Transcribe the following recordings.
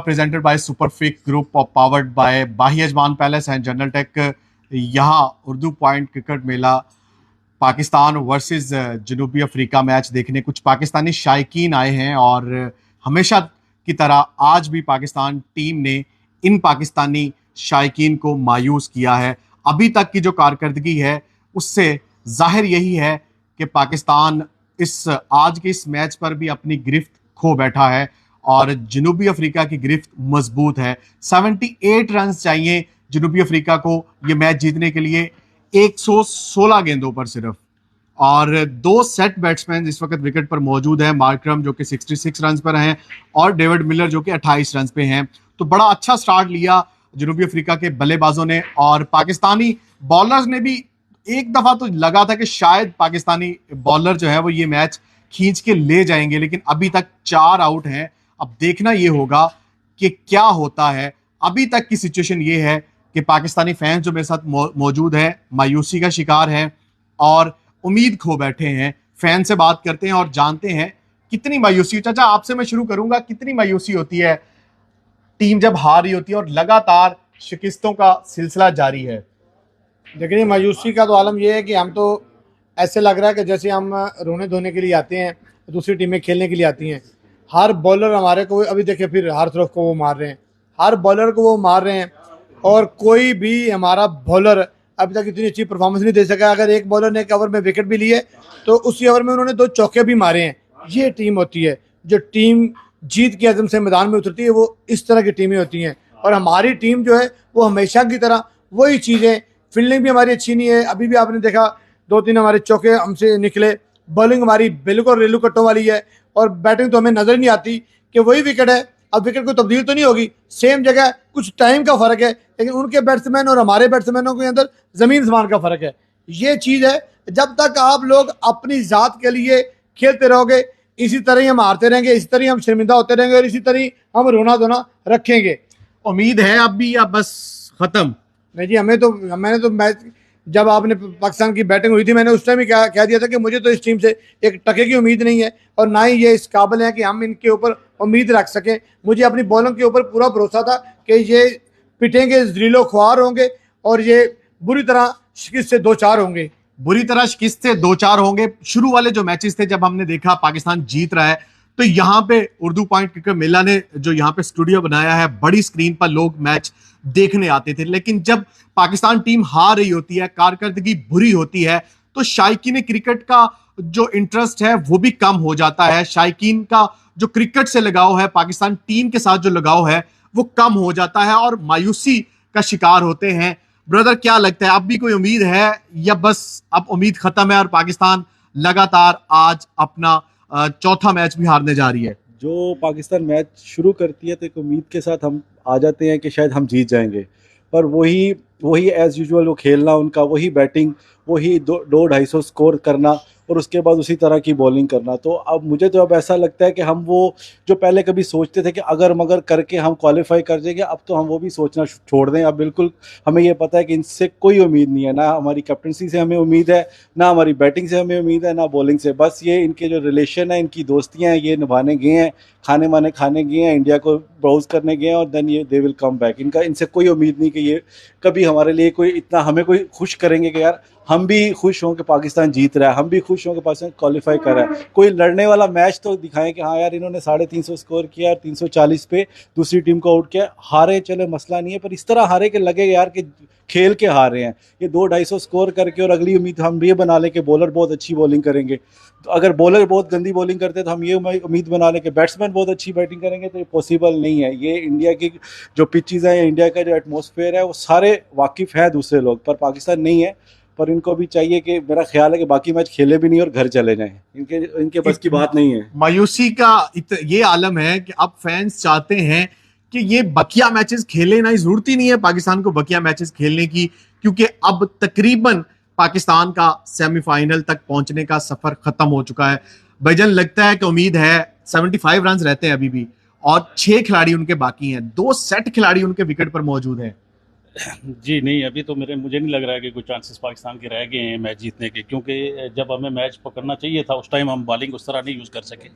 presented by Superfix Group of powered by Bahi Ajman Palace and General Tech। यहाँ Urdu point cricket मेला Pakistan versus जनूबी Africa match देखने कुछ पाकिस्तानी शायकीन आए हैं और हमेशा की तरह आज भी पाकिस्तान टीम ने इन पाकिस्तानी शायकीन को मायूस किया है। अभी तक की जो कारकर्दगी है उससे जाहिर यही है कि पाकिस्तान आज के इस मैच पर भी अपनी गिरफ्त खो बैठा है और जनूबी अफ्रीका की गिरफ्त मजबूत है। 78 रन चाहिए जनूबी अफ्रीका को ये मैच जीतने के लिए 116 गेंदों पर सिर्फ, और दो सेट बैट्समैन इस वक्त विकेट पर मौजूद हैं। मार्करम जो कि 66 रन पर हैं और डेविड मिलर जो कि 28 रन पे हैं। तो बड़ा अच्छा स्टार्ट लिया जनूबी अफ्रीका के बल्लेबाजों ने और पाकिस्तानी बॉलर्स ने भी। एक दफा तो लगा था कि शायद पाकिस्तानी बॉलर जो है वो ये मैच खींच के ले जाएंगे, लेकिन अभी तक 4 आउट हैं। अब देखना ये होगा कि क्या होता है। अभी तक की सिचुएशन ये है कि पाकिस्तानी फैंस जो मेरे साथ मौजूद हैं मायूसी का शिकार हैं और उम्मीद खो बैठे हैं। फैन से बात करते हैं और जानते हैं कितनी मायूसी। चाचा आपसे मैं शुरू करूंगा, कितनी मायूसी होती है टीम जब हार रही होती है और लगातार शिकस्तों का सिलसिला जारी है? देखिए, मायूसी का तो आलम यह है कि हम तो ऐसे लग रहा है कि जैसे हम रोने धोने के लिए आते हैं, दूसरी टीमें खेलने के लिए आती हैं। हर बॉलर हमारे को अभी देखिए, फिर हर तरफ को वो मार रहे हैं, हर बॉलर को वो मार रहे हैं और कोई भी हमारा बॉलर अभी तक इतनी अच्छी परफॉर्मेंस नहीं दे सका। अगर एक बॉलर ने एक ओवर में विकेट भी लिए तो उसी ओवर में उन्होंने 2 चौके भी मारे हैं। ये टीम होती है जो टीम जीत के अज़म से मैदान में उतरती है, वो इस तरह की टीमें होती हैं। और हमारी टीम जो है वो हमेशा की तरह वही चीज़ें, फील्डिंग भी हमारी अच्छी नहीं है। अभी भी आपने देखा 2-3 हमारे चौके हमसे निकले। बॉलिंग हमारी बिल्कुल रेलू कट्टों वाली है और बैटिंग तो हमें नजर नहीं आती कि वही विकेट है। अब विकेट को तब्दील तो नहीं होगी, सेम जगह, कुछ टाइम का फर्क है, लेकिन उनके बैट्समैन और हमारे बैट्समैनों के अंदर जमीन आसमान का फर्क है। ये चीज है, जब तक आप लोग अपनी जात के लिए खेलते रहोगे इसी तरह ही हम हारते रहेंगे, इसी तरह हम शर्मिंदा होते रहेंगे और इसी तरह हम रोना धोना रखेंगे। उम्मीद है अब भी या बस खत्म? नहीं जी, मैंने तो मैच जब आपने पाकिस्तान की बैटिंग हुई थी मैंने उस टाइम ही कह दिया था कि मुझे तो इस टीम से एक टके की उम्मीद नहीं है और ना ही ये इस काबिल है कि हम इनके ऊपर उम्मीद रख सकें। मुझे अपनी बॉलिंग के ऊपर पूरा भरोसा था कि ये पिटेंगे, जलीलो ख्वार होंगे और ये बुरी तरह शिकस्त से 2-4 होंगे। बुरी तरह शिकस्त से 2-4 होंगे। शुरू वाले जो मैचेस थे जब हमने देखा पाकिस्तान जीत रहा है तो यहाँ पे उर्दू पॉइंट क्रिकेट मेला ने जो यहाँ पे स्टूडियो बनाया है, बड़ी स्क्रीन पर लोग मैच देखने आते थे। लेकिन जब पाकिस्तान टीम हार रही होती है, कारकर्दगी बुरी होती है, तो शायकीन क्रिकेट का जो इंटरेस्ट है वो भी कम हो जाता है। शायकीन का जो क्रिकेट से लगाव है, पाकिस्तान टीम के साथ जो लगाव है वो कम हो जाता है और मायूसी का शिकार होते हैं। ब्रदर, क्या लगता है, अब भी कोई उम्मीद है या बस अब उम्मीद खत्म है और पाकिस्तान लगातार आज अपना चौथा मैच भी हारने जा रही है? जो पाकिस्तान मैच शुरू करती है तो एक उम्मीद के साथ हम आ जाते हैं कि शायद हम जीत जाएंगे, पर वही एज़ यूजुअल वो खेलना उनका, वही बैटिंग, वही 200-250 स्कोर करना और उसके बाद उसी तरह की बॉलिंग करना। तो अब मुझे तो अब ऐसा लगता है कि हम वो जो पहले कभी सोचते थे कि अगर मगर करके हम क्वालिफाई कर जाएंगे, अब तो हम वो भी सोचना छोड़ दें। अब बिल्कुल हमें ये पता है कि इनसे कोई उम्मीद नहीं है, ना हमारी कैप्टनसी से हमें उम्मीद है, ना हमारी बैटिंग से हमें उम्मीद है, ना बॉलिंग से। बस ये इनके जो रिलेशन है, इनकी दोस्तियाँ हैं, ये निभाने गए हैं, खाने गए हैं, इंडिया को ब्राउज करने गए हैं और देन ये दे विल कम बैक। इनसे कोई उम्मीद नहीं कि ये कभी हमारे लिए कोई इतना हमें कोई खुश करेंगे कि यार हम भी खुश हों कि पाकिस्तान जीत रहा है, हम भी खुश हों कि पाकिस्तान क्वालिफाई कर रहा है। कोई लड़ने वाला मैच तो दिखाएं कि हाँ यार इन्होंने 350 स्कोर किया और 340 पे दूसरी टीम को आउट किया। हारे चले मसला नहीं है, पर इस तरह हारे के लगे यार कि खेल के हार रहे हैं। ये 200-250 स्कोर करके और अगली उम्मीद हम ये बना लें कि बॉलर बहुत अच्छी बॉलिंग करेंगे। तो अगर बॉलर बहुत गंदी बॉलिंग करते तो हम ये उम्मीद बना लें कि बैट्समैन बहुत अच्छी बैटिंग करेंगे, तो ये पॉसिबल नहीं है। ये इंडिया की जो पिचेज़ हैं, इंडिया का जो एटमॉस्फेयर है, वो सारे वाकिफ़ है दूसरे लोग, पर पाकिस्तान नहीं है। पर इनको भी चाहिए कि, मेरा ख्याल है कि बाकी मैच खेले भी नहीं और घर चले जाएं। इनके बस की बात नहीं है। मायूसी का ये आलम है कि अब फैंस चाहते हैं कि ये बकिया मैचेस खेले ना, जरूरत ही नहीं है पाकिस्तान को बकिया मैचेस खेलने की, क्योंकि अब तकरीबन पाकिस्तान का सेमीफाइनल तक पहुंचने का सफर खत्म हो चुका है। भाईजान, लगता है कि उम्मीद है। 75 रन रहते हैं अभी भी और 6 खिलाड़ी उनके बाकी हैं, 2 सेट खिलाड़ी उनके विकेट पर मौजूद हैं। जी नहीं, अभी तो मुझे नहीं लग रहा है कि कोई चांसेस पाकिस्तान के रह गए हैं मैच जीतने के, क्योंकि जब हमें मैच पकड़ना चाहिए था उस टाइम हम बॉलिंग उस तरह नहीं यूज़ कर सके।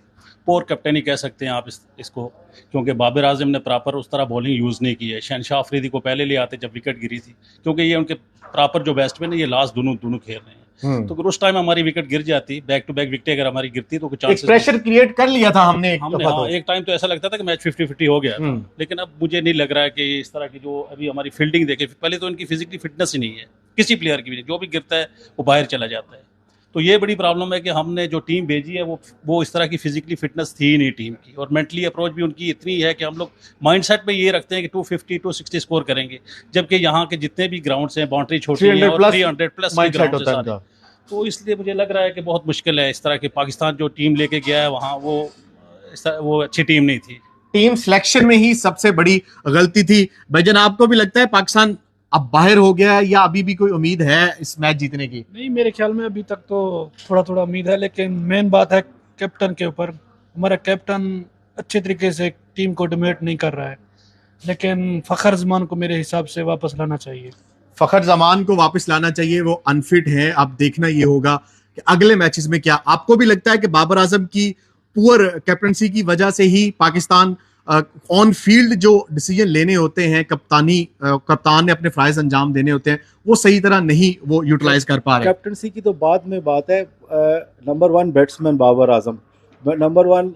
पोर कैप्टन ही कह सकते हैं आप इसको, क्योंकि बाबर आजम ने प्रॉपर उस तरह बॉलिंग यूज़ नहीं की है। शहनशाह अफरीदी को पहले ले आते जब विकेट गिरी थी, क्योंकि ये उनके प्रॉपर जो बैट्समैन है ये लास्ट दोनों दोनों खेल रहे हैं। तो अगर उस टाइम हमारी विकेट गिर जाती, बैक टू बैक विकेट अगर हमारी गिरती तो कुछ एक चांसेस प्रेशर क्रिएट कर लिया था हमने एक हमने दफा हाँ तो। एक टाइम तो ऐसा लगता था कि मैच 50-50 हो गया था। लेकिन अब मुझे नहीं लग रहा है कि इस तरह की जो अभी हमारी फील्डिंग देखे, पहले तो इनकी फिजिकली फिटनेस ही नहीं है किसी प्लेयर की भी नहीं, जो भी गिरता है वो बाहर चला जाता है। तो ये बड़ी प्रॉब्लम है कि हमने जो टीम भेजी है वो इस तरह की फिजिकली फिटनेस थी ही नहीं टीम की, और मेंटली अप्रोच भी उनकी इतनी है कि हम लोग माइंडसेट में ये रखते हैं कि 250 260 स्कोर करेंगे, जबकि यहाँ के जितने भी ग्राउंड्स हैं बाउंड्री छोटी है 300 और प्लस 300 प्लस के माइंडसेट ग्राउंड होता है है सारे। इनका। तो इसलिए मुझे लग रहा है कि बहुत मुश्किल है इस तरह की, पाकिस्तान जो टीम लेके गया है वहाँ वो अच्छी टीम नहीं थी। टीम सिलेक्शन में ही सबसे बड़ी गलती थी। भाईजान आपको भी लगता है पाकिस्तान अब बाहर हो गया है या अभी भी कोई उम्मीद है इस मैच जीतने की? नहीं, मेरे ख्याल में अभी तक तो थोड़ा थोड़ा उम्मीद है, लेकिन मेन बात है कैप्टन के ऊपर। हमारा कैप्टन अच्छे तरीके से टीम को डोमिनेट नहीं कर रहा है, लेकिन फ़खर जमान को मेरे हिसाब से वापस लाना चाहिए। फखर जमान को वापस लाना चाहिए, वो अनफिट है। अब देखना ये होगा कि अगले मैचेस में क्या। आपको भी लगता है कि बाबर आजम की पुअर कैप्टनसी की वजह से ही पाकिस्तान ऑन फील्ड जो डिसीजन लेने होते हैं, कप्तान ने अपने फराइज अंजाम देने होते हैं, वो सही तरह नहीं वो यूटिलाइज कर पा रहे? कैप्टनसी की तो बाद में बात है। Number 1 batsman Babar Azam, number 1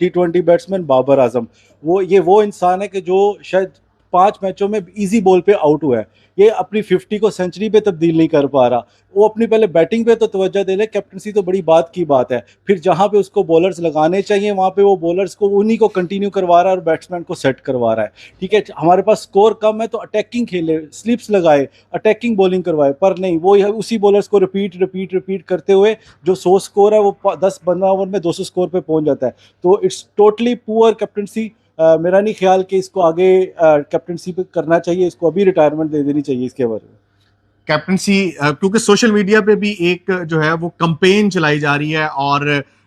T20 batsman Babar Azam, वो इंसान है कि जो शायद 5 मैचों में इजी बॉल पे आउट हुआ है। ये अपनी 50 को सेंचुरी पे तब्दील नहीं कर पा रहा। वो अपनी पहले बैटिंग पे तो तवज्जो दे ले। कैप्टनसी तो बड़ी बात की बात है, फिर जहां पे उसको बॉलर्स लगाने चाहिए वहां पे वो बॉलर्स को उन्हीं को कंटिन्यू करवा रहा है और बैट्समैन को सेट करवा रहा है। ठीक है, हमारे पास स्कोर कम है तो अटैकिंग खेले, स्लिप्स लगाए, अटैकिंग बॉलिंग करवाए, पर नहीं, वो उसी बॉलर्स को रिपीट करते हुए जो 100 स्कोर है वो 10-15 ओवर में 200 स्कोर पे पहुंच जाता है। तो इट्स टोटली पुअर कैप्टनसी। मेरा नहीं ख्याल कि इसको आगे कैप्टनसी पे करना चाहिए, इसको अभी रिटायरमेंट दे देनी चाहिए इसके बारे में। कैप्टनसी क्योंकि सोशल मीडिया पे भी एक जो है वो कंपेन चलाई जा रही है और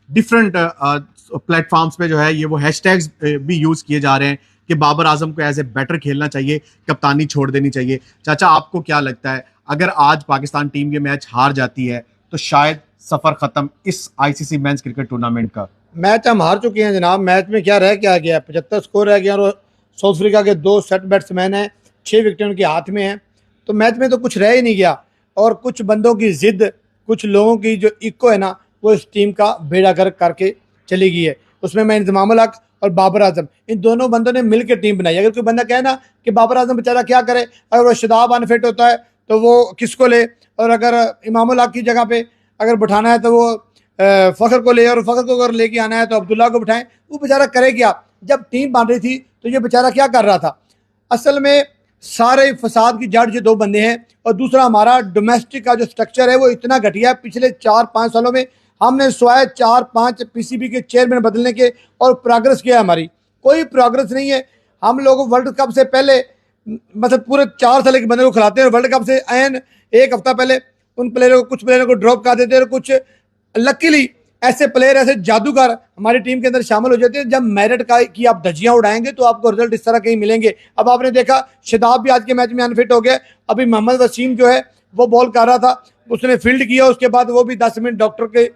डिफरेंट प्लेटफॉर्म्स पे जो है ये वो हैशटैग्स भी यूज किए जा रहे हैं कि बाबर आजम को एज ए बैटर खेलना चाहिए, कप्तानी छोड़ देनी चाहिए। चाचा आपको क्या लगता है, अगर आज पाकिस्तान टीम ये मैच हार जाती है तो शायद सफर खत्म इस आईसीसी मेंस क्रिकेट टूर्नामेंट का? मैच हम हार चुके हैं जनाब। मैच में क्या रह क्या गया, 75 स्कोर रह गया और साउथ अफ्रीका के 2 सेट बैट्समैन हैं, 6 विकेट उनके हाथ में हैं। तो मैच में तो कुछ रह ही नहीं गया, और कुछ बंदों की जिद, कुछ लोगों की जो इको है ना, वो इस टीम का बेड़ा गर्क करके चली गई है। उसमें मैं इंतजाम उल हक और बाबर आजम, इन दोनों बंदों ने मिलकर टीम बनाई। अगर कोई बंदा कहे ना कि बाबर आजम बेचारा क्या करे, अगर वो शदाब अनफिट होता है तो वो किसको ले, और अगर इमाम उल हक की जगह पे अगर बैठाना है तो वो फ़खर को ले, और फ़खर को अगर लेके आना है तो अब्दुल्ला को बिठाएं। वो बेचारा करे क्या? जब टीम बन रही थी तो ये बेचारा क्या कर रहा था? असल में सारे फसाद की जड़ ये 2 बंदे हैं। और दूसरा, हमारा डोमेस्टिक का जो स्ट्रक्चर है वो इतना घटिया है। पिछले 4-5 सालों में हमने स्वाय 4-5 पीसीबी के चेयरमैन बदलने के, और प्रोग्रेस किया है हमारी कोई प्रोग्रेस नहीं है। हम लोग वर्ल्ड कप से पहले मतलब पूरे 4 साल के बंदे को खिलाते हैं, और वर्ल्ड कप से एन 1 हफ्ता पहले उन प्लेयरों को, कुछ प्लेयरों को ड्रॉप कर देते हैं, और कुछ लकीली ऐसे प्लेयर, ऐसे जादूगर हमारी टीम के अंदर शामिल हो जाते हैं। जब मेरिट का की आप धज्जियां उड़ाएंगे तो आपको रिजल्ट इस तरह कहीं मिलेंगे। अब आपने देखा शदाब भी आज के मैच में अनफिट हो गया। अभी मोहम्मद वसीम जो है वो बॉल कर रहा था, उसने फील्ड किया, उसके बाद वो भी 10 मिनट डॉक्टर के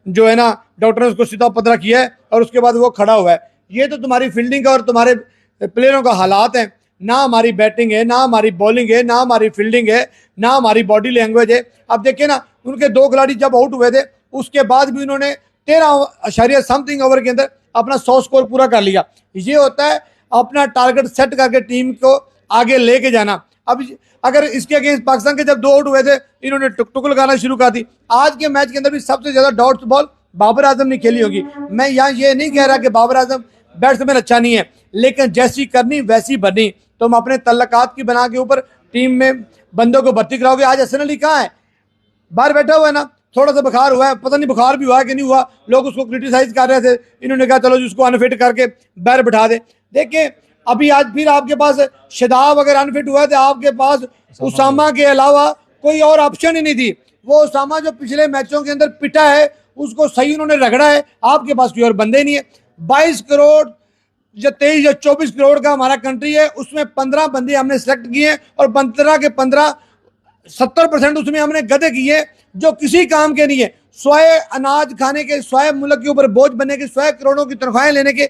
जो है ना, डॉक्टर ने उसको सीधा पतरा किया है, और उसके बाद वो खड़ा हुआ है। ये तो तुम्हारी फील्डिंग का और तुम्हारे प्लेयरों का हालात है। ना हमारी बैटिंग है, ना हमारी बॉलिंग है, ना हमारी फील्डिंग है, ना हमारी बॉडी लैंग्वेज है। अब देखिए ना, उनके 2 खिलाड़ी जब आउट हुए थे उसके बाद भी उन्होंने 13 समथिंग ओवर के अंदर अपना 100 स्कोर पूरा कर लिया। ये होता है अपना टारगेट सेट करके टीम को आगे लेके जाना। अब अगर इसके अगेंस्ट पाकिस्तान के जब 2 आउट हुए थे, इन्होंने टुक लगाना शुरू कर दी। आज के मैच के अंदर भी सबसे ज्यादा डॉट्स बॉल बाबर आजम ने खेली होगी। मैं यहाँ ये नहीं कह रहा कि बाबर आजम बैट्समैन अच्छा नहीं है, लेकिन जैसी करनी वैसी बनी। तुम अपने तल्लकात की बना के ऊपर टीम में बंदों को भर्ती कराओगे। आज हसन अली कहाँ है? बाहर बैठा हुआ है ना, थोड़ा सा बुखार हुआ है, पता नहीं बुखार भी हुआ है कि नहीं हुआ। लोग उसको क्रिटिसाइज कर रहे थे, इन्होंने कहा चलो जिसको अनफिट करके बाहर बिठा दे। देखिए अभी आज फिर आपके पास शदाब अगर अनफिट हुआ है तो आपके पास उसामा के अलावा कोई और ऑप्शन ही नहीं थी। वो उसामा जो पिछले मैचों के अंदर पिटा है, उसको सही उन्होंने रगड़ा है। आपके पास कोई और बंदे नहीं है। 22 करोड़ जो 23 या 24 करोड़ का हमारा कंट्री है, उसमें 15 बंदे हमने सेलेक्ट किए हैं और 15 के 15 70% उसमें हमने गधे किए जो किसी काम के नहीं है, स्वयं अनाज खाने के, स्वयं मुल्क के ऊपर बोझ बनने के, स्वयं करोड़ों की तनख्वाहें लेने के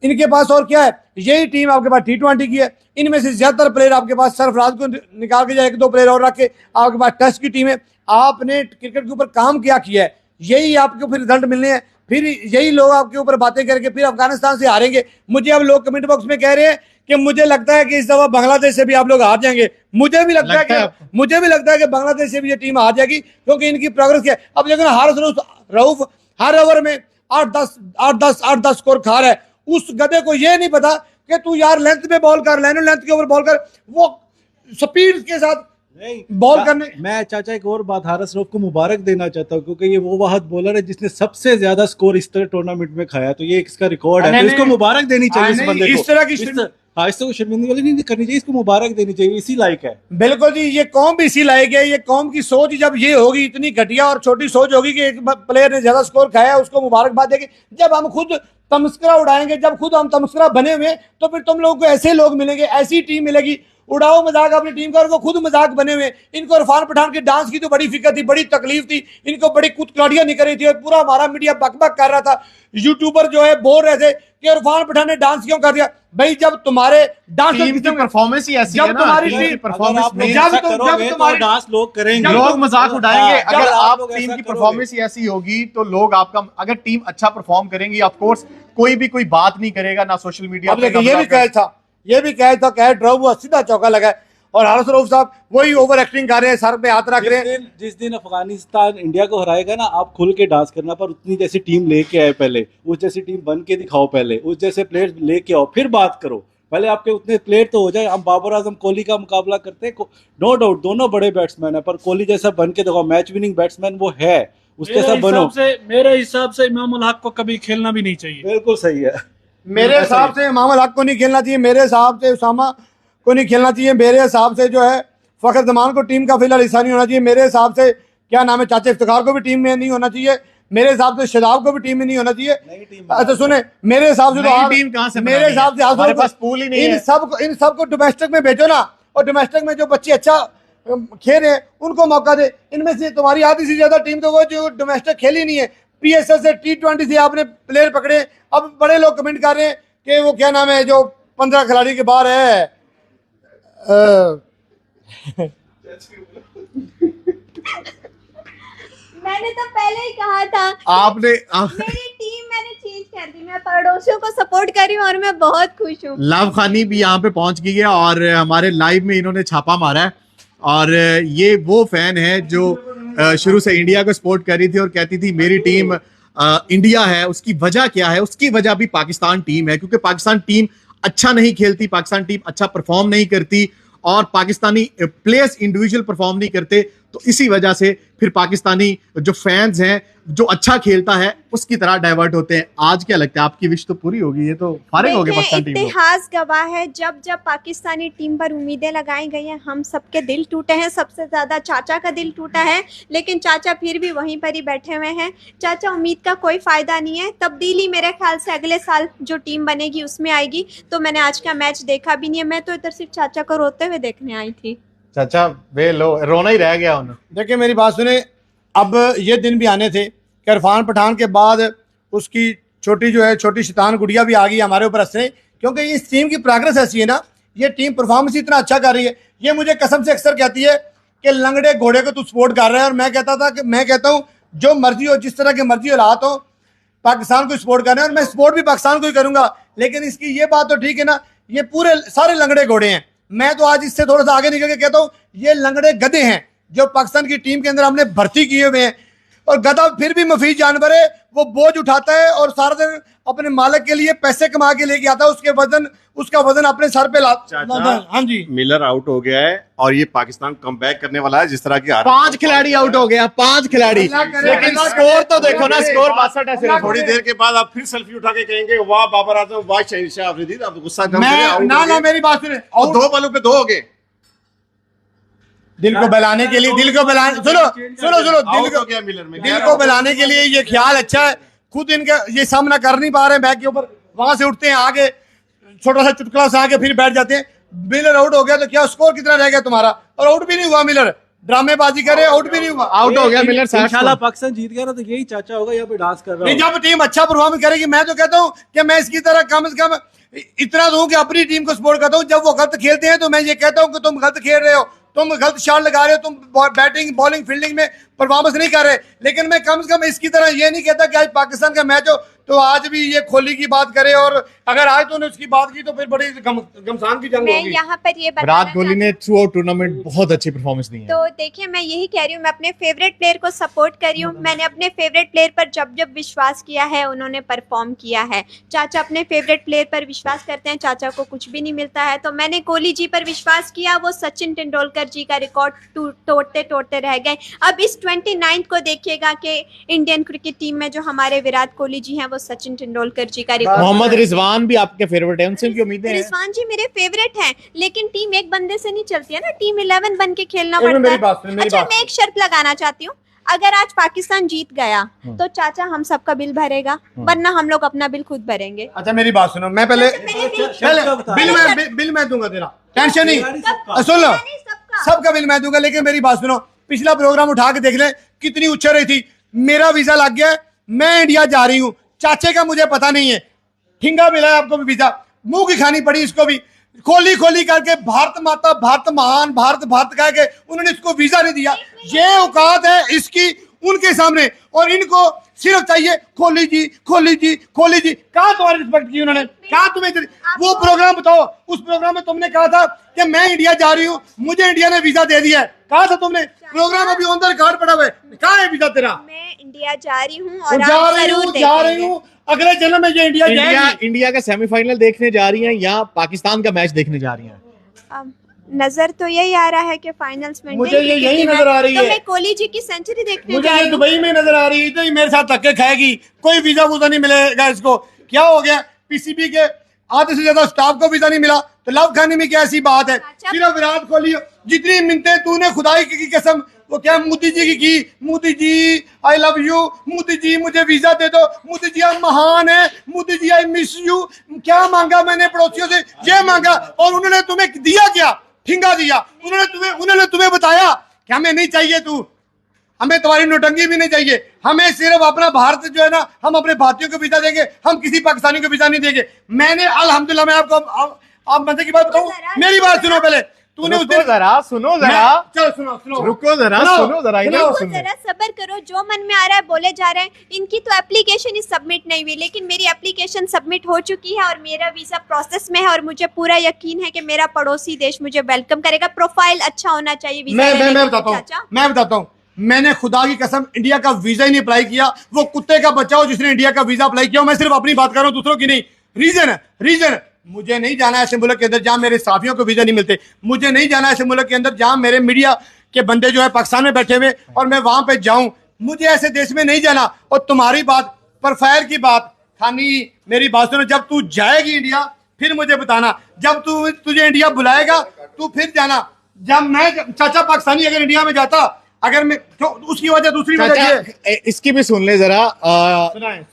इनके पास। और क्या है, यही टीम आपके पास T20 की है। इनमें से ज्यादातर प्लेयर आपके पास सरफराज को निकाल के जाए, 1-2 प्लेयर और रख के आपके पास टेस्ट की टीम है। आपने क्रिकेट के ऊपर काम क्या किया है, यही आपको फिर रिजल्ट मिलने हैं। फिर यही लोग आपके ऊपर बातें करके फिर अफगानिस्तान से हारेंगे। मुझे अब लोग कमेंट बॉक्स में कह रहे हैं कि मुझे लगता है कि इस दफा बांग्लादेश से भी आप लोग हार जाएंगे। मुझे भी लगता है कि बांग्लादेश से भी ये टीम हार जाएगी, क्योंकि इनकी प्रोग्रेस क्या है। अब लेकिन रऊफ हर ओवर में 8-10 स्कोर खा रहा है। उस गधे को ये नहीं पता कि तू यार लेंथ पे बॉल कर, लाइनो लेंथ के ऊपर बॉल कर, वो स्पीड के साथ बॉल करने। मैं चाचा एक और बात हारिस रऊफ को मुबारक देना चाहता हूँ, क्योंकि ये वो वाहद बॉलर है जिसने सबसे ज्यादा स्कोर इस तरह टूर्नामेंट में खाया, तो ये इसका रिकॉर्ड है, तो इसको मुबारक देनी चाहिए इस बंदे को। इस तरह की इसको शर्मिंदगी वाली नहीं करनी चाहिए, इसको मुबारक देनी चाहिए, इसी लायक है। बिल्कुल जी, ये कौम भी इसी लायक है। ये कौम की सोच जब ये होगी, इतनी घटिया और छोटी सोच होगी कि एक प्लेयर ने ज्यादा स्कोर खाया, उसको मुबारकबाद देगी। जब हम खुद तमस्करा उड़ाएंगे, जब खुद हम तमस्करा बने हुए, तो फिर तुम लोगों को ऐसे लोग मिलेंगे, ऐसी टीम मिलेगी। उड़ाओ मजाक अपनी टीम का, और वो खुद मजाक बने हुए। इनको इरफान पठान के डांस की तो बड़ी फिक्र थी, बड़ी तकलीफ थी, इनको बड़ी कुतकलाड़ियां निकल रही थी, और पूरा हमारा मीडिया बकबक कर रहा था। यूट्यूबर जो है बोल रहे थे कि इरफान पठान ने डांस क्यों कर दिया। भाई जब तुम्हारे डांस टीम की परफॉर्मेंस ही ऐसी है ना, तुम्हारी टीम की टीम परफॉर्मेंस में तुम्हारी डांस लोग करेंगे, लोग मजाक उड़ाएंगे। हाँ, अगर जब आप लोग टीम ऐसा की करोगे। परफॉर्मेंस ही ऐसी होगी तो लोग आपका, अगर टीम अच्छा परफॉर्म करेंगी, ऑफ कोर्स कोई भी कोई बात नहीं करेगा, ना सोशल मीडिया अब पे। देखिए, ये भी कैच था, कैच ड्रॉप हुआ, सीधा चौका लगा है। और हारिस रऊफ साहब वही ओवर एक्टिंग कर रहे हैं, सर पे हाथ रख रहे हैं। जिस दिन अफगानिस्तान इंडिया को हराएगा ना, आप खुल के डांस करना, पर उतनी जैसी टीम लेके आए, पहले उस जैसी टीम बन के दिखाओ, पहले उस जैसे प्लेयर लेके आओ, फिर बात करो। पहले आपके उतने प्लेयर तो हो जाए। हम बाबर आजम कोहली का मुकाबला करते हैं, नो डाउट दोनों बड़े बैट्समैन है, पर कोहली जैसा बन के देखो, मैच विनिंग बैट्समैन वो है, उसके साथ बनो। मेरे हिसाब से इमाम उल हक को कभी खेलना भी नहीं चाहिए। बिल्कुल सही है। मेरे हिसाब से इमाम उल हक को नहीं खेलना चाहिए, मेरे हिसाब से उसामा को नहीं खेलना चाहिए, मेरे हिसाब से जो है फखर जमान को टीम का फिलहाल हिस्सा नहीं होना चाहिए, मेरे हिसाब से क्या नाम है, चाचा इफ्तिखार को भी टीम में नहीं होना चाहिए, मेरे हिसाब से शादाब को भी टीम में नहीं होना चाहिए। अच्छा सुने, मेरे हिसाब से तो टीम कहां से, मेरे हिसाब से हमारे पास पूल ही नहीं है। इन सबको डोमेस्टिक में भेजो ना, और डोमेस्टिक में जो बच्चे अच्छा खेल रहे हैं उनको मौका दे। इनमें से तुम्हारी आधी से ज्यादा टीम तो वो जो डोमेस्टिक खेली नहीं है, PSL से T20 से आपने प्लेयर पकड़े। अब बड़े लोग कमेंट कर रहे हैं कि वो क्या नाम है जो 15 खिलाड़ी के बाहर है, मैंने तो पहले ही कहा था आपने मेरी टीम मैंने चेंज कर दी। मैं पड़ोसियों को सपोर्ट कर रही हूँ और मैं बहुत खुश हूँ। लव खानी भी यहाँ पे पहुंच गई है और हमारे लाइव में इन्होंने छापा मारा है। और ये वो फैन है जो शुरू से इंडिया को सपोर्ट कर रही थी और कहती थी मेरी टीम इंडिया है। उसकी वजह क्या है? उसकी वजह भी पाकिस्तान टीम है, क्योंकि पाकिस्तान टीम अच्छा नहीं खेलती, पाकिस्तान टीम अच्छा परफॉर्म नहीं करती और पाकिस्तानी प्लेयर्स इंडिविजुअल परफॉर्म नहीं करते। तो इसी वजह से फिर पाकिस्तानी जो फैंस हैं, जो अच्छा खेलता है उसकी तरह डाइवर्ट होते हैं। आज क्या लगता है, आपकी विश तो पूरी होगी, ये तो फारिग हो गए पाकिस्तान टीम को। इतिहास गवाह है, जब जब पाकिस्तानी टीम पर उम्मीदें लगाई गई हैं, हम सबके दिल टूटे हैं। सबसे ज्यादा चाचा का दिल टूटा है, लेकिन चाचा फिर भी वहीं पर ही बैठे हुए हैं। चाचा, उम्मीद का कोई फायदा नहीं है। तब्दीली मेरे ख्याल से अगले साल जो टीम बनेगी उसमें आएगी। तो मैंने आज का मैच देखा भी नहीं है, मैं तो इधर सिर्फ चाचा को रोते हुए देखने आई थी। चाचा वे लो, रोना ही रह गया उन्हें। देखिए मेरी बात सुने, अब ये दिन भी आने थे कि इरफान पठान के बाद उसकी छोटी जो है छोटी शैतान गुड़िया भी आ गई हमारे ऊपर हंसने, क्योंकि इस टीम की प्रोग्रेस ऐसी है ना, ये टीम परफॉर्मेंस इतना अच्छा कर रही है। ये मुझे कसम से अक्सर कहती है कि लंगड़े घोड़े को तू सपोर्ट कर रहा है, और मैं कहता हूँ जो मर्जी हो, जिस तरह के मर्जी हालात हो, पाकिस्तान को सपोर्ट कर रहे हैं और मैं सपोर्ट भी पाकिस्तान को ही करूंगा। लेकिन इसकी ये बात तो ठीक है ना, ये पूरे सारे लंगड़े घोड़े हैं। मैं तो आज इससे थोड़ा सा आगे निकल के कहता हूँ ये लंगड़े गधे हैं जो पाकिस्तान की टीम के अंदर हमने भर्ती किए हुए हैं। और गधा फिर भी मफीद जानवर है, वो बोझ उठाता है और सारा दिन अपने मालिक के लिए पैसे कमा के लेके आता है, उसका वजन अपने सर पे लाता। हाँ जी, मिलर आउट हो गया है और ये पाकिस्तान कमबैक करने वाला है। जिस तरह की 5 खिलाड़ी आउट हो गया, 5 खिलाड़ी, लेकिन स्कोर तो देखो ना, स्कोर 62 है सिर्फ। थोड़ी देर के बाद आप फिर सेल्फी उठा के कहेंगे वाह बाबर आजम, वाह शहंशाह अफरीदी। आप गुस्सा कम करें, आउट हो गए। मेरी बात सुने, और 2 बॉलों पे 2 हो गए। दिल को बहलाने के लिए, दिल को बहलाने, सुनो आउट हो गया मिलर में। दिल को बहलाने के लिए ये ख्याल अच्छा है। खुद इनका ये सामना कर नहीं पा रहे बैक के ऊपर, वहां से उठते हैं आगे, छोटा सा चुटकुला सा के फिर बैठ जाते हैं। मिलर आउट हो गया तो क्या स्कोर कितना रह गया तुम्हारा, और आउट भी नहीं हुआ मिलर, ड्रामेबाजी करे, आउट भी नहीं हुआ, आउट हो गया मिलर। इंशाल्लाह पाकिस्तान जीत गया ना तो यही चाचा होगा यहाँ पे डांस कर रहा नहीं, है। जब टीम अच्छा परफॉर्म करेगी, मैं तो कहता हूँ कि मैं इसकी तरह कम से कम इतना दूं कि अपनी टीम को सपोर्ट करता हूँ। जब वो गलत खेलते हैं तो मैं ये कहता हूँ कि तुम गलत खेल रहे हो, तुम गलत शॉट लगा रहे हो, तुम बैटिंग बॉलिंग फील्डिंग में परफॉर्मेंस नहीं कर रहे। लेकिन मैं कम से कम इसकी तरह ये नहीं कहता कि आज पाकिस्तान का मैच हो तो आज भी ये कोहली की बात करे, और अगर आज तूने उसकी बात की तो फिर बड़ी घमसान की जंग मैं होगी। यहाँ पर ये विराट कोहली ने थ्रू आउट टूर्नामेंट बहुत अच्छी परफॉर्मेंस दी है। तो देखिए, मैं यही कह रही हूँ, मैं अपने फेवरेट प्लेयर को सपोर्ट कर रही हूँ। मैंने अपने फेवरेट प्लेयर पर जब जब विश्वास किया है उन्होंने परफॉर्म किया है। चाचा अपने फेवरेट प्लेयर पर विश्वास करते हैं, चाचा को कुछ भी नहीं मिलता है, तो मैंने कोहली जी पर विश्वास किया। वो सचिन तेंदुलकर जी का रिकॉर्ड तोड़ते तोड़ते रह गए। अब इस 29 को देखिएगा कि इंडियन क्रिकेट टीम में जो हमारे विराट कोहली जी हैं वो सचिन तेंदुलकर जी का रिकॉर्ड। मोहम्मद रिजवान भी आपके फेवरेट है, उनसे भी उम्मीदें हैं। रिजवान जी मेरे फेवरेट हैं, लेकिन टीम एक बंदे से नहीं चलती है ना, टीम 11 बन के खेलना मेरी पड़ता बात सुन, है। मेरी अच्छा, बात मैं एक शर्त लगाना चाहती हूँ, अगर आज पाकिस्तान जीत गया तो चाचा हम सबका बिल भरेगा, वरना हम लोग अपना बिल खुद भरेंगे। अच्छा मेरी बात सुनो, मैं पहले बिल मैं दूंगा, तेरा टेंशन नहीं, सुन लो, सबका बिल मैं दूंगा। लेकिन मेरी बात सुनो, पिछला प्रोग्राम उठा के देख ले कितनी उछल रही थी। मेरा वीजा लग गया, मैं इंडिया जा रही हूँ, चाचे का मुझे पता नहीं है, ठिंगा मिला है आपको भी वीजा, मुंह की खानी पड़ी इसको भी, खोली खोली करके भारत माता, भारत महान, भारत भारत कह के उन्होंने इसको वीजा नहीं दिया। ये औकात है इसकी उनके सामने, और इनको सिर्फ चाहिए कोहली जी, कोहली जी, कोहली जी। कहा तुम्हारी रिस्पेक्ट की उन्होंने, कहा तुम्हें वो प्रोग्राम बताओ, उस प्रोग्राम में तुमने कहा था कि मैं इंडिया जा रही हूँ, मुझे इंडिया ने वीजा दे दिया है, कहा था तुमने। प्रोग्राम अभी ऑन द रिकॉर्ड पड़ा हुआ है, कहा है वीजा तेरा? मैं इंडिया जा रही हूँ और जा आप रही जरूर हूँ, जा रही हूँ, अगले जन्म में ये इंडिया जाएगी। इंडिया का सेमीफाइनल देखने जा रही हैं या पाकिस्तान का मैच देखने जा रही हैं? नजर तो यही आ रहा है कि फाइनल्स में मुझे ये यही नजर आ रही तो है। मैं कोहली जी की सेंचुरी देखने मुझे जा ये रही हूँ। दुबई में नजर आ रही है, तो ये मेरे साथ धक्के खाएगी, कोई वीजा वूजा नहीं मिलेगा इसको। क्या हो गया, पीसीबी के आधे से ज्यादा स्टाफ को वीजा नहीं मिला, तो लव खाने में क्या ऐसी बात है? सिर्फ विराट कोहली, जितनी मिन्नतें तूने खुदाई की कसम, वो क्या मोदी जी की, Modi ji I love you, Modi ji मुझे वीजा दे दो, मोदी जी आप महान है, Modi ji I miss you. क्या मांगा मैंने पड़ोसियों से? ये मांगा, और उन्होंने तुम्हें दिया क्या? ठिंगा दिया। उन्होंने तुम्हें बताया कि हमें नहीं चाहिए तू, हमें तुम्हारी नोटंगी भी नहीं चाहिए, हमें सिर्फ अपना भारत जो है ना, हम अपने भारतीयों को वीजा देंगे, हम किसी पाकिस्तानी को वीजा नहीं देंगे। मैंने अल्हम्दुलिल्लाह, मैं आपको आप मजे की बात बताऊं, मेरी बात सुनो पहले। तूने उस दिन जरा सुनो, जरा चलो सुनो, रुको जरा, सुनो जरा, देखो, जरा सब्र करो, जो मन में आ रहा है बोले जा रहे हैं। इनकी तो एप्लीकेशन ही सबमिट नहीं हुई, लेकिन मेरी एप्लीकेशन सबमिट हो चुकी है और मेरा वीजा प्रोसेस में है, और मुझे पूरा यकीन है कि मेरा पड़ोसी देश मुझे वेलकम करेगा। प्रोफाइल अच्छा होना चाहिए वीजा मैं लेने के लिए, बताता हूँ, चाचा। मैं बताता हूँ, मैंने खुदा की कसम इंडिया का वीजा ही नहीं अप्लाई किया। वो कुत्ते का बच्चा हो जिसने इंडिया का वीजा अप्लाई किया। मैं सिर्फ अपनी बात कर रहा हूँ, दूसरों की नहीं। रीजन मुझे नहीं जाना ऐसे मुल्क के अंदर जहां मेरे साथियों को वीजा नहीं मिलते। मुझे नहीं जाना ऐसे मुल्क के अंदर जहां मेरे मीडिया के बंदे जो है पाकिस्तान में बैठे हुए और मैं वहां पे जाऊं। मुझे ऐसे देश में नहीं जाना। और तुम्हारी बात प्रोफाइल की बात खानी, मेरी बात सुनो, जब तू जाएगी इंडिया फिर मुझे बताना, जब तुझे इंडिया बुलाएगा तू फिर जाना। जब मैं चाचा पाकिस्तानी अगर इंडिया में जाता, अगर मैं तो उसकी वजह दूसरी वजह ये, इसकी भी सुन ले जरा।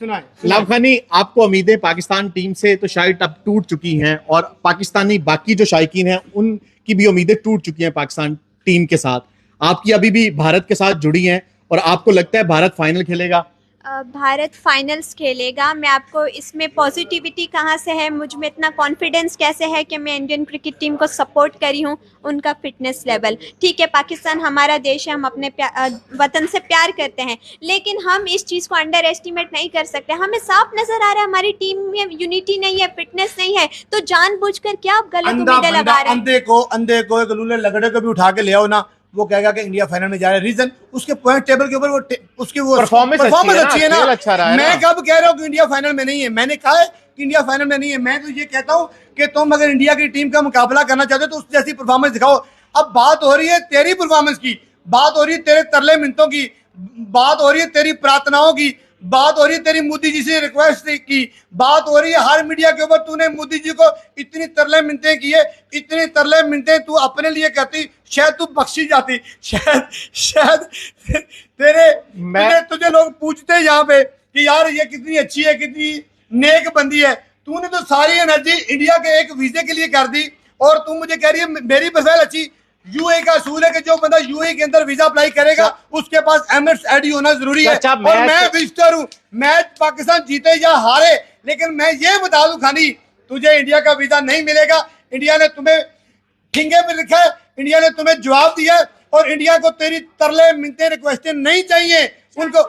सुनाए लाभ खानी, आपको उम्मीदें पाकिस्तान टीम से तो शायद अब टूट चुकी हैं, और पाकिस्तानी बाकी जो शायकीन हैं उनकी भी उम्मीदें टूट चुकी हैं पाकिस्तान टीम के साथ। आपकी अभी भी भारत के साथ जुड़ी हैं, और आपको लगता है भारत फाइनल खेलेगा? भारत फाइनल्स खेलेगा। मैं आपको इसमें पॉजिटिविटी कहाँ से है, मुझ में इतना कॉन्फिडेंस कैसे है कि मैं इंडियन क्रिकेट टीम को सपोर्ट करी हूँ, उनका फिटनेस लेवल। ठीक है, पाकिस्तान हमारा देश है, हम अपने वतन से प्यार करते हैं, लेकिन हम इस चीज़ को अंडर एस्टिमेट नहीं कर सकते। हमें साफ नजर आ रहा है हमारी टीम में यूनिटी नहीं है, फिटनेस नहीं है, तो जानबूझकर क्या आप गलत उम्मीदें लगा रहे हैं? अंधे को एक लूले लगड़े को भी उठा के ले आओ ना, वो कहेगा कि इंडिया फाइनल में जा रहा है। रीजन उसके पॉइंट टेबल के ऊपर उसकी वो परफॉर्मेंस अच्छी है ना, अच्छा रहा है मैं ना। कब कह रहा हूँ कि इंडिया फाइनल में नहीं है? मैंने कहा है कि इंडिया फाइनल में नहीं है। मैं तो ये कहता हूँ कि तुम अगर इंडिया की टीम का मुकाबला करना चाहते हो तो उस जैसी परफॉर्मेंस दिखाओ। अब बात हो रही है तेरी परफॉर्मेंस की, बात हो रही है तेरे तरले मिनटों की, बात हो रही है तेरी प्रार्थनाओं की, बात हो रही है तेरी मोदी जी से रिक्वेस्ट की, बात हो रही है हर मीडिया के ऊपर तूने मोदी जी को इतनी तरले मिनटें किए, इतनी तरले मिनटें तू अपने लिए करती, शायद तू बख्शी जाती, शायद तुझे लोग पूछते यहाँ पे कि यार ये कितनी अच्छी है, कितनी नेक बंदी है। तूने तो सारी एनर्जी इंडिया के एक वीजे के लिए कर दी और तू मुझे कह रही है मेरी प्रोफाइल अच्छी। यूए का असूल है कि जो बंदा यूए के अंदर वीजा अप्लाई करेगा उसके पास एमिरेट्स आईडी होना जरूरी है। चाचा, और मैं विजिटर हूँ, मैच पाकिस्तान जीते या हारे, लेकिन मैं ये बता दूं खानी, तुझे इंडिया का वीजा नहीं मिलेगा। इंडिया ने तुम्हें ठिंगे पे रखा है, इंडिया ने तुम्हें जवाब दिया है और इंडिया को तेरी तरले मिन्नतें रिक्वेस्टें नहीं चाहिए उनको।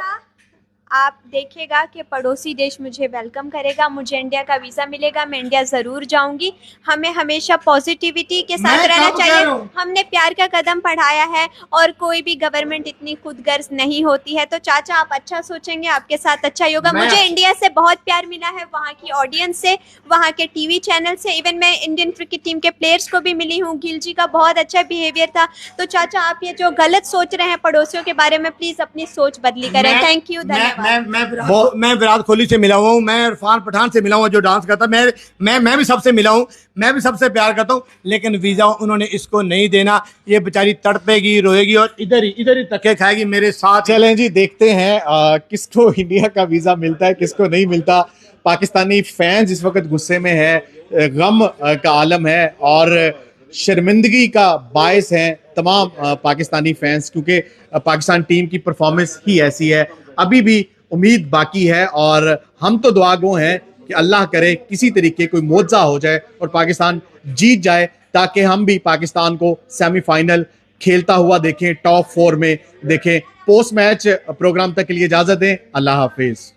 आप देखिएगा कि पड़ोसी देश मुझे वेलकम करेगा, मुझे इंडिया का वीज़ा मिलेगा, मैं इंडिया ज़रूर जाऊंगी। हमें हमेशा पॉजिटिविटी के साथ रहना चाहिए। हमने प्यार का कदम बढ़ाया है और कोई भी गवर्नमेंट इतनी खुदगर्ज नहीं होती है। तो चाचा आप अच्छा सोचेंगे, आपके साथ अच्छा ही होगा। मुझे इंडिया से बहुत प्यार मिला है, वहाँ की ऑडियंस से, वहाँ के टीवी चैनल से, इवन मैं इंडियन क्रिकेट टीम के प्लेयर्स को भी मिली हूँ। गिल जी का बहुत अच्छा बिहेवियर था। तो चाचा आप ये जो गलत सोच रहे हैं पड़ोसियों के बारे में, प्लीज़ अपनी सोच बदली करें। थैंक यू, धन्यवाद। मैं विराट कोहली से मिला हुआ हूँ, मैं इरफान पठान से मिला हूँ जो डांस करता, मैं भी सबसे मिला हूँ, मैं भी सबसे प्यार करता हूँ, लेकिन वीजा उन्होंने इसको नहीं देना। ये बेचारी तड़पेगी, रोएगी और इधर ही धक्के खाएगी मेरे साथ। चलें जी, देखते हैं किसको इंडिया का वीजा मिलता है, किसको नहीं मिलता। पाकिस्तानी फैंस इस वक्त गुस्से में है, गम का आलम है और शर्मिंदगी का बायस है तमाम पाकिस्तानी फैंस, क्योंकि पाकिस्तान टीम की परफॉर्मेंस ही ऐसी है। अभी भी उम्मीद बाकी है और हम तो दुआगो हैं कि अल्लाह करे किसी तरीके कोई मुआवजा हो जाए और पाकिस्तान जीत जाए, ताकि हम भी पाकिस्तान को सेमीफाइनल खेलता हुआ देखें, टॉप 4 में देखें। पोस्ट मैच प्रोग्राम तक के लिए इजाजत दें। अल्लाह हाफिज।